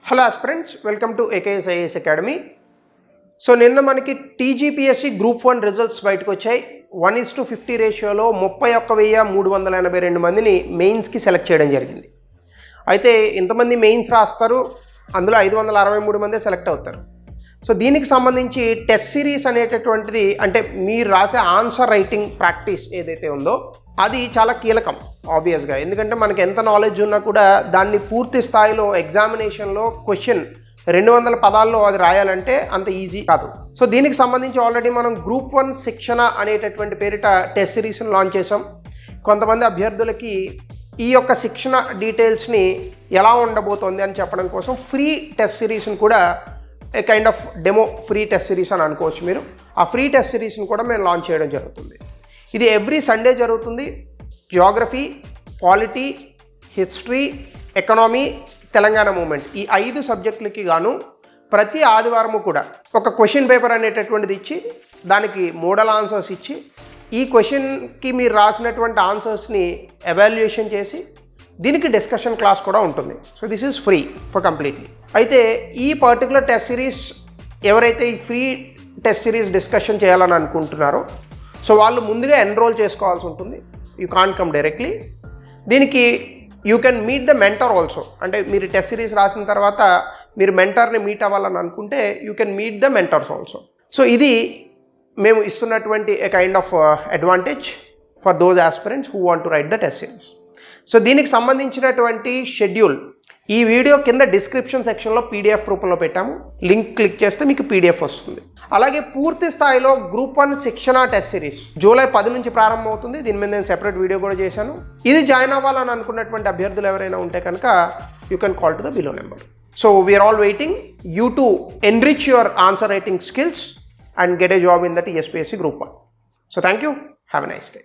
Hello aspirants, welcome to AKS IAS academy. So నిన్న మనకి TGPSC group 1 results బయటకు వచ్చాయి. 1:50 రేషియోలో 31,382 మందిని మెయిన్స్కి సెలెక్ట్ చేయడం జరిగింది. అయితే ఇంతమంది మెయిన్స్ రాస్తారు, అందులో 563 మందే సెలెక్ట్ అవుతారు. సో దీనికి సంబంధించి టెస్ట్ సిరీస్ అనేటటువంటిది, అంటే మీరు రాసే ఆన్సర్ రైటింగ్ ప్రాక్టీస్ ఏదైతే ఉందో అది చాలా కీలకం ఆబ్వియస్గా. ఎందుకంటే మనకి ఎంత నాలెడ్జ్ ఉన్నా కూడా దాన్ని పూర్తి స్థాయిలో ఎగ్జామినేషన్లో క్వశ్చన్ 200 పదాల్లో అది రాయాలంటే అంత ఈజీ కాదు. సో దీనికి సంబంధించి ఆల్రెడీ మనం గ్రూప్ 1 శిక్షణ అనేటటువంటి పేరిట టెస్ట్ సిరీస్ని లాంచ్ చేసాం. కొంతమంది అభ్యర్థులకి ఈ యొక్క శిక్షణ డీటెయిల్స్ని ఎలా ఉండబోతోంది అని చెప్పడం కోసం ఫ్రీ టెస్ట్ సిరీస్ని కూడా a kind of demo free test series అని అనుకోవచ్చు మీరు. ఆ ఫ్రీ టెస్ట్ సిరీస్ని కూడా మేము లాంచ్ చేయడం జరుగుతుంది. ఇది ఎవ్రీ సండే జరుగుతుంది. Geography, polity, history, economy, Telangana movement, ఈ 5 సబ్జెక్టులకి గాను ప్రతి ఆదివారము కూడా ఒక క్వశ్చన్ పేపర్ అనేటటువంటిది ఇచ్చి దానికి మోడల్ ఆన్సర్స్ ఇచ్చి ఈ క్వశ్చన్కి మీరు రాసినటువంటి ఆన్సర్స్ని ఎవాల్యుయేషన్ చేసి దీనికి డిస్కషన్ క్లాస్ కూడా ఉంటుంది. So this is free for completely. అయితే ఈ పర్టికులర్ టెస్ట్ సిరీస్ ఎవరైతే ఈ ఫ్రీ టెస్ట్ సిరీస్ డిస్కషన్ చేయాలని అనుకుంటున్నారో సో వాళ్ళు ముందుగా ఎన్రోల్ చేసుకోవాల్సి ఉంటుంది. You can't come directly. దీనికి you can meet the mentor also. అంటే మీరు టెస్ట్ సిరీస్ రాసిన తర్వాత మీరు మెంటర్ని మీట్ అవ్వాలని అనుకుంటే you can meet the mentors also. So ఇది మేము ఇస్తున్నటువంటి a kind of advantage for those aspirants who want to write the test series. So దీనికి సంబంధించినటువంటి షెడ్యూల్ ఈ వీడియో కింద డిస్క్రిప్షన్ సెక్షన్లో పీడిఎఫ్ రూపంలో పెట్టాము. లింక్ క్లిక్ చేస్తే మీకు పీడిఎఫ్ వస్తుంది. అలాగే పూర్తి స్థాయిలో గ్రూప్ 1 శిక్షణ టెస్ట్ సిరీస్ జూలై 10 నుంచి ప్రారంభం అవుతుంది. దీని మీద నేను సెపరేట్ వీడియో కూడా చేశాను. ఇది జాయిన్ అవ్వాలని అనుకున్నటువంటి అభ్యర్థులు ఎవరైనా ఉంటే కనుక you can call to the below number. So we are all waiting you to enrich your answer writing skills and get a job in the TSPSC Group 1. So thank you. Have a nice day.